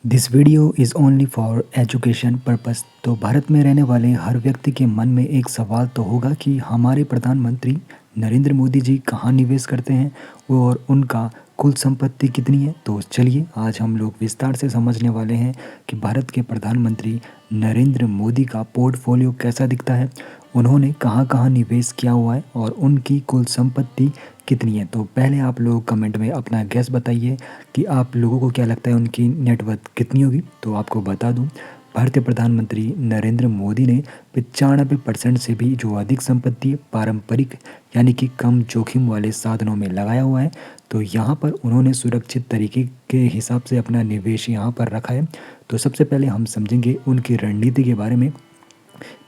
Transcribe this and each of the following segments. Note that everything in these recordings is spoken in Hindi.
This video is only for education purpose. तो भारत में रहने वाले हर व्यक्ति के मन में एक सवाल तो होगा कि हमारे प्रधानमंत्री नरेंद्र मोदी जी कहाँ निवेश करते हैं और उनका कुल संपत्ति कितनी है। तो चलिए आज हम लोग विस्तार से समझने वाले हैं कि भारत के प्रधानमंत्री नरेंद्र मोदी का पोर्टफोलियो कैसा दिखता है, उन्होंने कहाँ कहाँ निवेश किया हुआ है और उनकी कुल संपत्ति कितनी है। तो पहले आप लोग कमेंट में अपना गैस बताइए कि आप लोगों को क्या लगता है उनकी नेटवर्थ कितनी होगी। तो आपको बता दूं, भारतीय प्रधानमंत्री नरेंद्र मोदी ने 95% से भी जो अधिक संपत्ति पारंपरिक यानी कि कम जोखिम वाले साधनों में लगाया हुआ है। तो यहाँ पर उन्होंने सुरक्षित तरीके के हिसाब से अपना निवेश यहाँ पर रखा है। तो सबसे पहले हम समझेंगे उनकी रणनीति के बारे में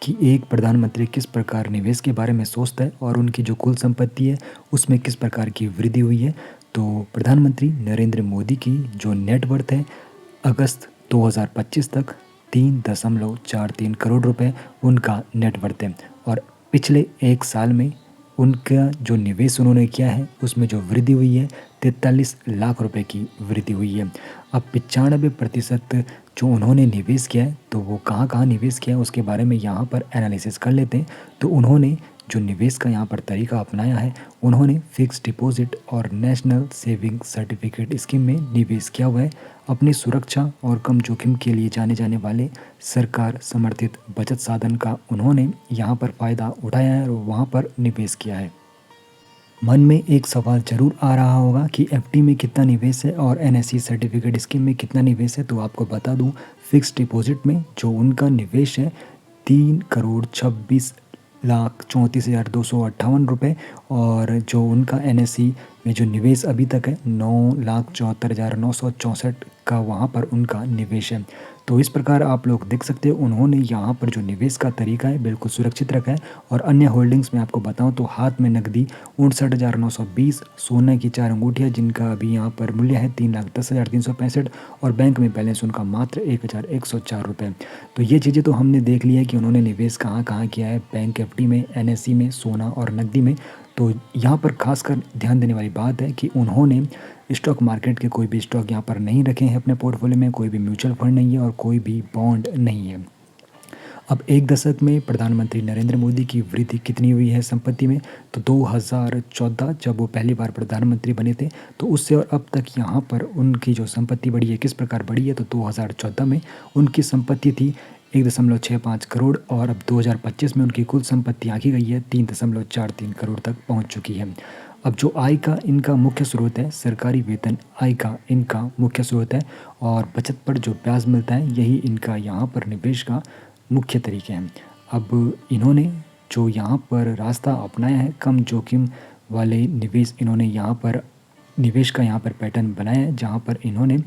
कि एक प्रधानमंत्री किस प्रकार निवेश के बारे में सोचता है और उनकी जो कुल संपत्ति है उसमें किस प्रकार की वृद्धि हुई है। तो प्रधानमंत्री नरेंद्र मोदी की जो नेटवर्थ है अगस्त 2025 तक 3.43 करोड़ रुपए उनका नेटवर्थ है और पिछले एक साल में उनका जो निवेश उन्होंने किया है उसमें जो वृद्धि हुई है 43 लाख रुपए की वृद्धि हुई है। अब 95% जो उन्होंने निवेश किया है तो वो कहाँ कहाँ निवेश किया है उसके बारे में यहाँ पर एनालिसिस कर लेते हैं। तो उन्होंने जो निवेश का यहाँ पर तरीका अपनाया है, उन्होंने फिक्स डिपॉजिट और नेशनल सेविंग सर्टिफिकेट स्कीम में निवेश किया हुआ है। अपनी सुरक्षा और कम जोखिम के लिए जाने जाने वाले सरकार समर्थित बचत साधन का उन्होंने यहाँ पर फ़ायदा उठाया है और वहाँ पर निवेश किया है। मन में एक सवाल ज़रूर आ रहा होगा कि एफडी में कितना निवेश है और एनएसई सर्टिफिकेट स्कीम में कितना निवेश है। तो आपको बता दूं, फिक्स डिपॉजिट में जो उनका निवेश है 3,26,34,258 रुपये और जो उनका एनएसई में जो निवेश अभी तक है 9,74,964 का वहाँ पर उनका निवेश है। तो इस प्रकार आप लोग देख सकते हो उन्होंने यहाँ पर जो निवेश का तरीका है बिल्कुल सुरक्षित रखा है। और अन्य होल्डिंग्स में आपको बताऊँ तो हाथ में नकदी 59,920, सोने की 4 अंगूठियाँ जिनका अभी यहाँ पर मूल्य है 3,10,365 और बैंक में बैलेंस उनका मात्र 1,104 रुपये। तो ये चीज़ें तो हमने देख ली है कि उन्होंने निवेश कहाँ कहाँ किया है, बैंक एफडी में, एनएसई में, सोना और नकदी में। तो यहाँ पर खासकर ध्यान देने वाली बात है कि उन्होंने स्टॉक मार्केट के कोई भी स्टॉक यहाँ पर नहीं रखे हैं अपने पोर्टफोलियो में, कोई भी म्यूचुअल फंड नहीं है और कोई भी बॉन्ड नहीं है। अब एक दशक में प्रधानमंत्री नरेंद्र मोदी की वृद्धि कितनी हुई है संपत्ति में, तो 2014 जब वो पहली बार प्रधानमंत्री बने थे तो उससे और अब तक यहाँ पर उनकी जो संपत्ति बढ़ी है किस प्रकार बढ़ी है। तो 2014 में उनकी संपत्ति थी 1.65 करोड़ और अब 2025 में उनकी कुल संपत्ति आंकी गई है 3.43 करोड़ तक पहुँच चुकी है। अब जो आय का इनका मुख्य स्रोत है, सरकारी वेतन आय का इनका मुख्य स्रोत है और बचत पर जो ब्याज मिलता है यही इनका यहाँ पर निवेश का मुख्य तरीके हैं। अब इन्होंने जो यहाँ पर रास्ता अपनाया है कम जोखिम वाले निवेश, इन्होंने यहाँ पर निवेश का यहाँ पर पैटर्न बनाया है जहाँ पर इन्होंने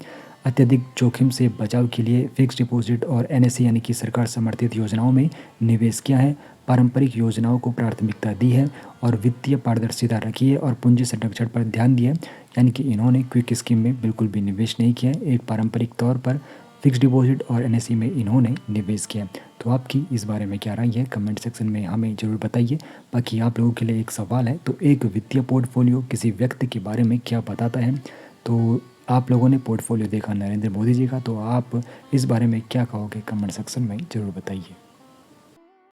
अत्यधिक जोखिम से बचाव के लिए फिक्स डिपॉजिट और एनएसई यानी कि सरकार समर्थित योजनाओं में निवेश किया है, पारंपरिक योजनाओं को प्राथमिकता दी है और वित्तीय पारदर्शिता रखी है और पूंजी संरक्षण पर ध्यान दिया है। यानी कि इन्होंने क्विक स्कीम में बिल्कुल भी निवेश नहीं किया है, एक पारंपरिक तौर पर फिक्स डिपॉजिट और एनएसई में इन्होंने निवेश किया। तो आपकी इस बारे में क्या राय है कमेंट सेक्शन में हमें ज़रूर बताइए। बाकी आप लोगों के लिए एक सवाल है, तो एक वित्तीय पोर्टफोलियो किसी व्यक्ति के बारे में क्या बताता है। तो आप लोगों ने पोर्टफोलियो देखा नरेंद्र मोदी जी का, तो आप इस बारे में क्या कहोगे कमेंट सेक्शन में ज़रूर बताइए।